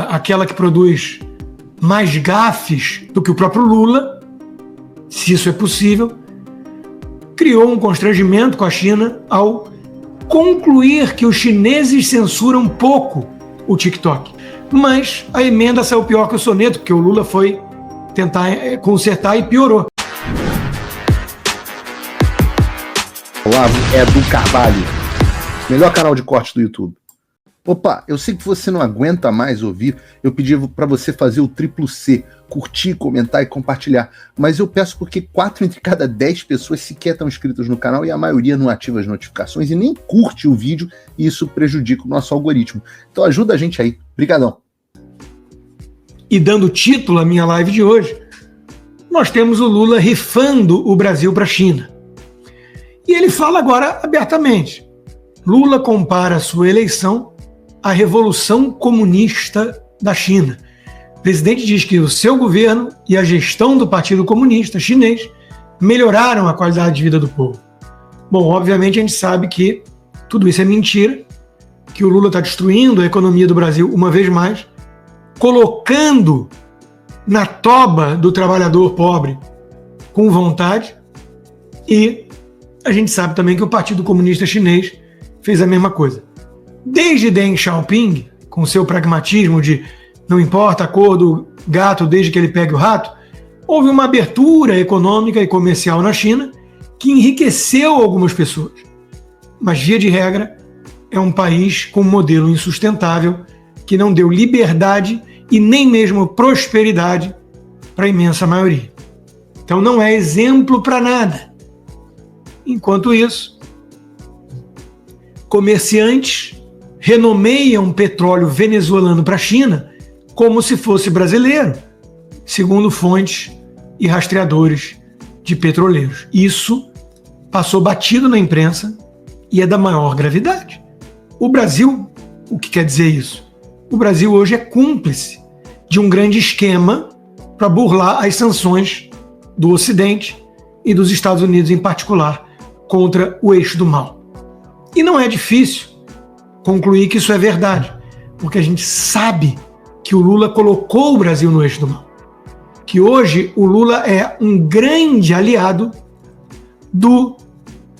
aquela que produz mais gafes do que o próprio Lula, se isso é possível, criou um constrangimento com a China ao concluir que os chineses censuram pouco o TikTok. Mas a emenda saiu pior que o soneto, porque o Lula foi tentar consertar e piorou. Olavo é do Carvalho, melhor canal de corte do YouTube. Opa, eu sei que você não aguenta mais ouvir, eu pedi para você fazer o triplo C, curtir, comentar e compartilhar, mas eu peço porque 4 entre cada 10 pessoas sequer estão inscritas no canal e a maioria não ativa as notificações e nem curte o vídeo e isso prejudica o nosso algoritmo. Então ajuda a gente aí, brigadão. E dando título à minha live de hoje, nós temos o Lula rifando o Brasil para a China. E ele fala agora abertamente. Lula compara a sua eleição à Revolução Comunista da China. O presidente diz que o seu governo e a gestão do Partido Comunista Chinês melhoraram a qualidade de vida do povo. Bom, obviamente a gente sabe que tudo isso é mentira, que o Lula está destruindo a economia do Brasil uma vez mais, colocando na toba do trabalhador pobre com vontade, e a gente sabe também que o Partido Comunista Chinês fez a mesma coisa. Desde Deng Xiaoping, com seu pragmatismo de não importa a cor do gato desde que ele pegue o rato, houve uma abertura econômica e comercial na China que enriqueceu algumas pessoas. Mas, via de regra, é um país com um modelo insustentável que não deu liberdade e nem mesmo prosperidade para a imensa maioria. Então não é exemplo para nada. Enquanto isso, comerciantes renomeiam petróleo venezuelano para a China como se fosse brasileiro, segundo fontes e rastreadores de petroleiros. Isso passou batido na imprensa e é da maior gravidade. O Brasil, o que quer dizer isso? O Brasil hoje é cúmplice de um grande esquema para burlar as sanções do Ocidente e dos Estados Unidos em particular contra o eixo do mal. E não é difícil concluir que isso é verdade, porque a gente sabe que o Lula colocou o Brasil no eixo do mal. Que hoje o Lula é um grande aliado do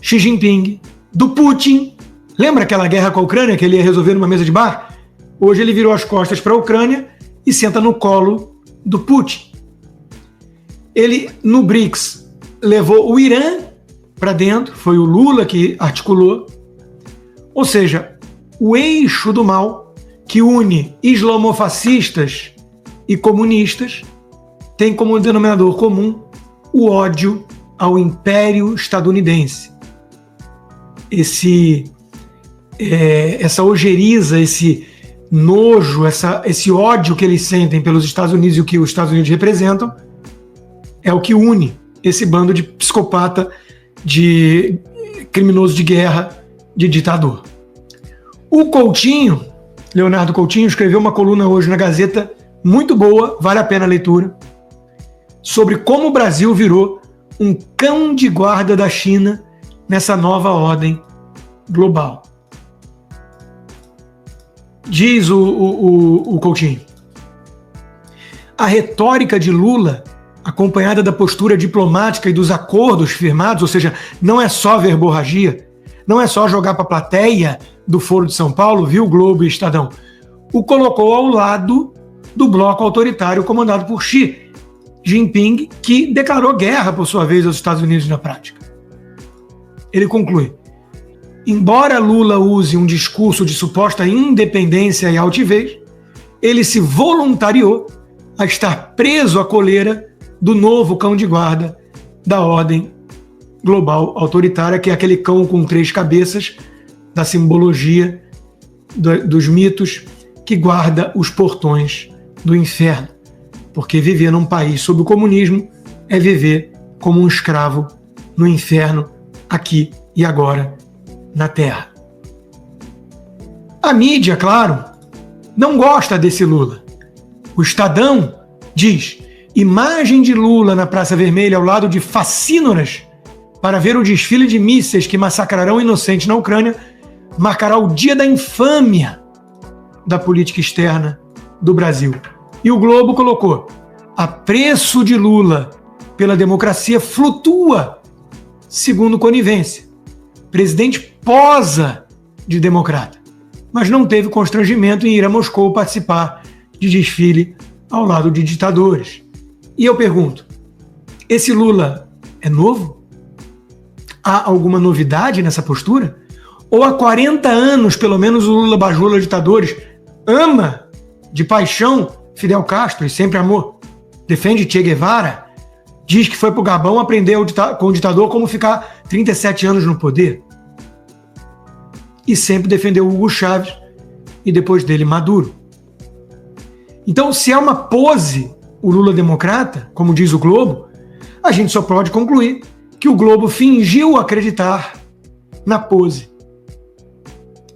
Xi Jinping, do Putin. Lembra aquela guerra com a Ucrânia que ele ia resolver numa mesa de bar? Hoje ele virou as costas para a Ucrânia e senta no colo do Putin. Ele, no BRICS, levou o Irã para dentro, foi o Lula que articulou. Ou seja, o eixo do mal que une islamofascistas e comunistas tem como denominador comum o ódio ao império estadunidense. Essa ojeriza, esse nojo, esse ódio que eles sentem pelos Estados Unidos e o que os Estados Unidos representam é o que une esse bando de psicopata, de criminoso de guerra, de ditador. O Coutinho, Leonardo Coutinho, escreveu uma coluna hoje na Gazeta, muito boa, vale a pena a leitura, sobre como o Brasil virou um cão de guarda da China nessa nova ordem global. Diz o Coutinho: a retórica de Lula, acompanhada da postura diplomática e dos acordos firmados, ou seja, não é só verborragia, não é só jogar para a plateia do Foro de São Paulo, viu, Globo e Estadão, o colocou ao lado do bloco autoritário comandado por Xi Jinping, que declarou guerra, por sua vez, aos Estados Unidos na prática. Ele conclui: embora Lula use um discurso de suposta independência e altivez, ele se voluntariou a estar preso à coleira do novo cão de guarda da ordem global autoritária, que é aquele cão com 3 cabeças, da simbologia dos mitos, que guarda os portões do inferno. Porque viver num país sob o comunismo é viver como um escravo no inferno, aqui e agora, na Terra. A mídia, claro, não gosta desse Lula. O Estadão diz: imagem de Lula na Praça Vermelha ao lado de facínoras para ver o desfile de mísseis que massacrarão inocentes na Ucrânia marcará o dia da infâmia da política externa do Brasil. E o Globo colocou: apreço de Lula pela democracia flutua, segundo conivência. Presidente posa de democrata, mas não teve constrangimento em ir a Moscou participar de desfile ao lado de ditadores. E eu pergunto, esse Lula é novo? Há alguma novidade nessa postura? Ou há 40 anos, pelo menos, o Lula bajula ditadores, ama de paixão Fidel Castro e sempre amou, defende Che Guevara, diz que foi pro Gabão aprender com o ditador como ficar 37 anos no poder. E sempre defendeu Hugo Chávez e depois dele Maduro. Então, se é uma pose o Lula democrata, como diz o Globo, a gente só pode concluir que o Globo fingiu acreditar na pose.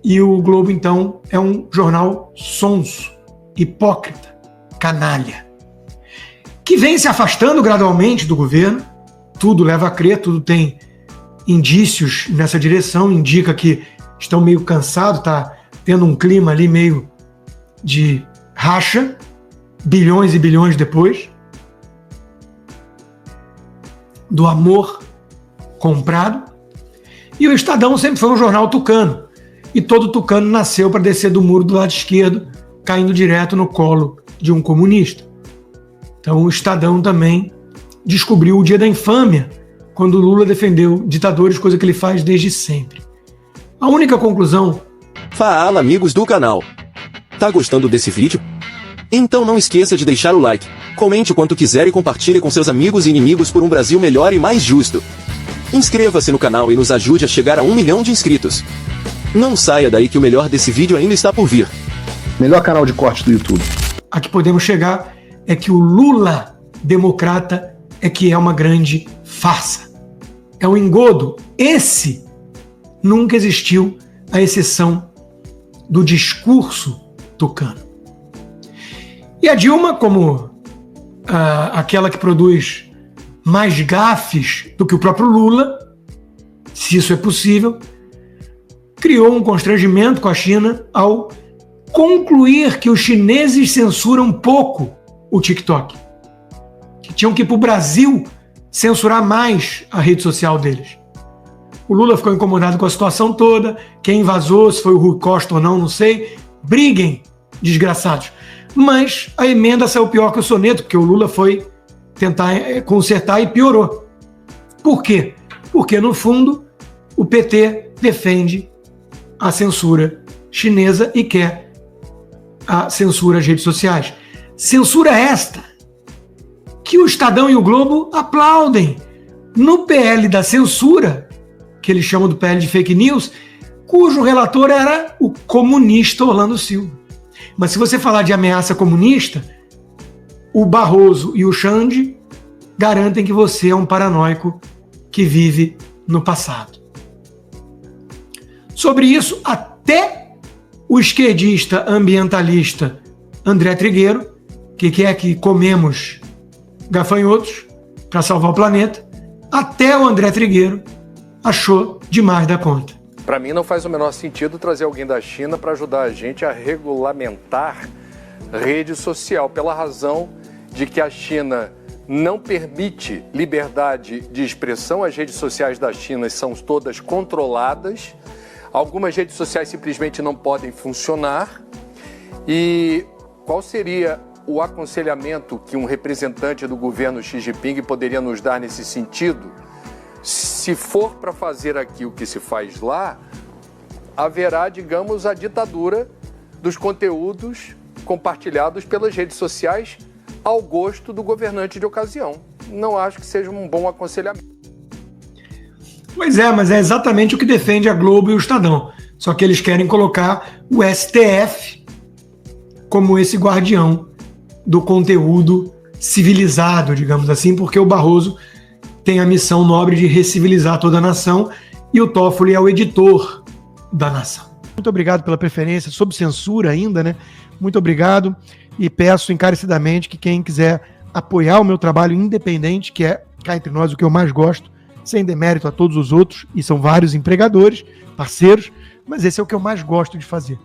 E o Globo, então, é um jornal sonso, hipócrita, canalha, que vem se afastando gradualmente do governo. Tudo leva a crer, tudo tem indícios nessa direção, indica que estão meio cansados, está tendo um clima ali meio de racha, bilhões e bilhões depois, do amor comprado. E o Estadão sempre foi um jornal tucano, e todo tucano nasceu para descer do muro do lado esquerdo, caindo direto no colo de um comunista. Então o Estadão também descobriu o dia da infâmia, quando o Lula defendeu ditadores, coisa que ele faz desde sempre. A única conclusão... Fala, amigos do canal. Tá gostando desse vídeo? Então não esqueça de deixar o like, comente o quanto quiser e compartilhe com seus amigos e inimigos por um Brasil melhor e mais justo. Inscreva-se no canal e nos ajude a chegar a 1 milhão de inscritos. Não saia daí que o melhor desse vídeo ainda está por vir. Melhor canal de corte do YouTube. A que podemos chegar é que o Lula democrata é que é uma grande farsa. É um engodo. Esse nunca existiu, à exceção do discurso tucano. E a Dilma, como aquela que produz mais gafes do que o próprio Lula, se isso é possível, criou um constrangimento com a China ao concluir que os chineses censuram pouco o TikTok, que tinham que ir para o Brasil censurar mais a rede social deles. O Lula ficou incomodado com a situação toda, quem vazou, se foi o Rui Costa ou não, não sei, briguem, desgraçados. Mas a emenda saiu pior que o soneto, porque o Lula foi tentar consertar e piorou. Por quê? Porque, no fundo, o PT defende a censura chinesa e quer a censura às redes sociais. Censura esta que o Estadão e o Globo aplaudem. No PL da censura, que eles chamam do PL de fake news, cujo relator era o comunista Orlando Silva. Mas se você falar de ameaça comunista, o Barroso e o Xande garantem que você é um paranoico que vive no passado. Sobre isso, até o esquerdista ambientalista André Trigueiro, que quer que comemos gafanhotos para salvar o planeta, até o André Trigueiro achou demais da conta. Para mim não faz o menor sentido trazer alguém da China para ajudar a gente a regulamentar rede social, pela razão de que a China não permite liberdade de expressão. As redes sociais da China são todas controladas, algumas redes sociais simplesmente não podem funcionar. E qual seria o aconselhamento que um representante do governo Xi Jinping poderia nos dar nesse sentido? Se for para fazer aqui o que se faz lá, haverá, digamos, a ditadura dos conteúdos compartilhados pelas redes sociais ao gosto do governante de ocasião. Não acho que seja um bom aconselhamento. Pois é, mas é exatamente o que defende a Globo e o Estadão. Só que eles querem colocar o STF como esse guardião do conteúdo civilizado, digamos assim, porque o Barroso tem a missão nobre de recivilizar toda a nação e o Toffoli é o editor da nação. Muito obrigado pela preferência, sob censura ainda, né? Muito obrigado e peço encarecidamente que quem quiser apoiar o meu trabalho independente, que é, cá entre nós, o que eu mais gosto, sem demérito a todos os outros, e são vários empregadores, parceiros, mas esse é o que eu mais gosto de fazer.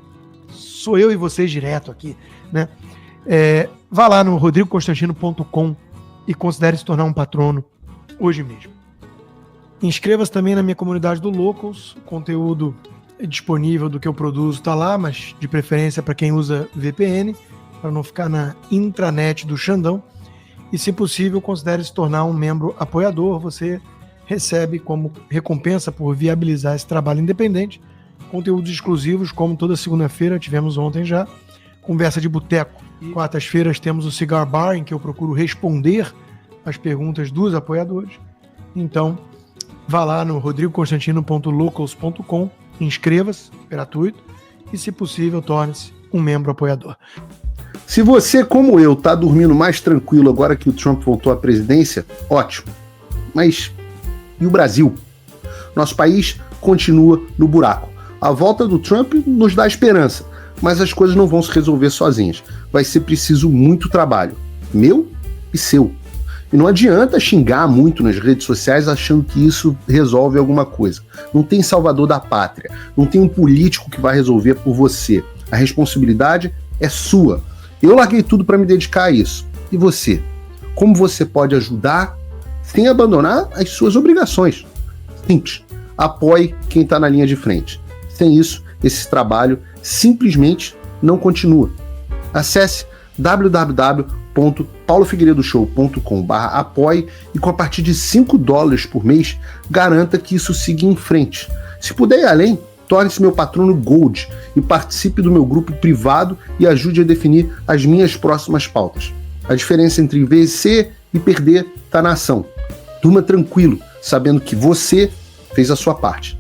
Sou eu e vocês direto aqui, né? Vá lá no rodrigoconstantino.com e considere se tornar um patrono hoje mesmo. Inscreva-se também na minha comunidade do Locals, o conteúdo disponível do que eu produzo está lá, mas de preferência para quem usa VPN, para não ficar na intranet do Xandão. E, se possível, considere se tornar um membro apoiador. Você recebe como recompensa por viabilizar esse trabalho independente conteúdos exclusivos, como toda segunda-feira, tivemos ontem já, conversa de boteco. Quartas-feiras temos o Cigar Bar, em que eu procuro responder as perguntas dos apoiadores. Então, vá lá no rodrigoconstantino.locals.com, inscreva-se, gratuito, e, se possível, torne-se um membro apoiador. Se você, como eu, tá dormindo mais tranquilo agora que o Trump voltou à presidência, ótimo. Mas e o Brasil? Nosso país continua no buraco. A volta do Trump nos dá esperança, mas as coisas não vão se resolver sozinhas. Vai ser preciso muito trabalho, meu e seu. E não adianta xingar muito nas redes sociais achando que isso resolve alguma coisa. Não tem salvador da pátria, não tem um político que vai resolver por você. A responsabilidade é sua. Eu larguei tudo para me dedicar a isso. E você? Como você pode ajudar sem abandonar as suas obrigações? Simples. Apoie quem está na linha de frente. Sem isso, esse trabalho simplesmente não continua. Acesse www.paulofigueiredoshow.com/apoie e, com a partir de $5 por mês, garanta que isso siga em frente. Se puder ir além, torne-se meu patrono Gold e participe do meu grupo privado e ajude a definir as minhas próximas pautas. A diferença entre vencer e perder está na ação. Durma tranquilo, sabendo que você fez a sua parte.